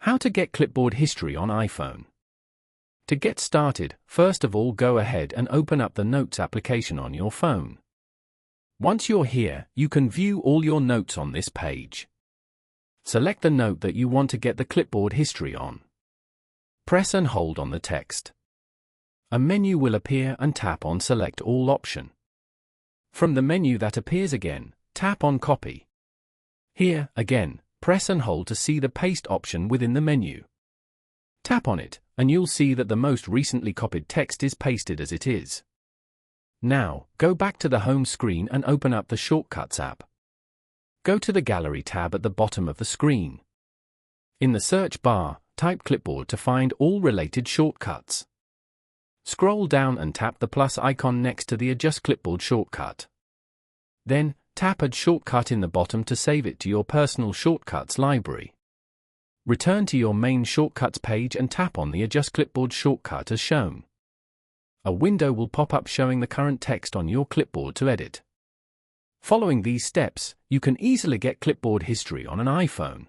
How to get clipboard history on iPhone. To get started, first of all go ahead and open up the Notes application on your phone. Once you're here, you can view all your notes on this page. Select the note that you want to get the clipboard history on. Press and hold on the text. A menu will appear and tap on Select All option. From the menu that appears again, tap on Copy. Here, again, press and hold to see the Paste option within the menu. Tap on it, and you'll see that the most recently copied text is pasted as it is. Now, go back to the home screen and open up the Shortcuts app. Go to the Gallery tab at the bottom of the screen. In the search bar, type Clipboard to find all related shortcuts. Scroll down and tap the plus icon next to the Adjust Clipboard shortcut. Then, tap Add Shortcut in the bottom to save it to your personal shortcuts library. Return to your main shortcuts page and tap on the Adjust Clipboard shortcut as shown. A window will pop up showing the current text on your clipboard to edit. Following these steps, you can easily get clipboard history on an iPhone.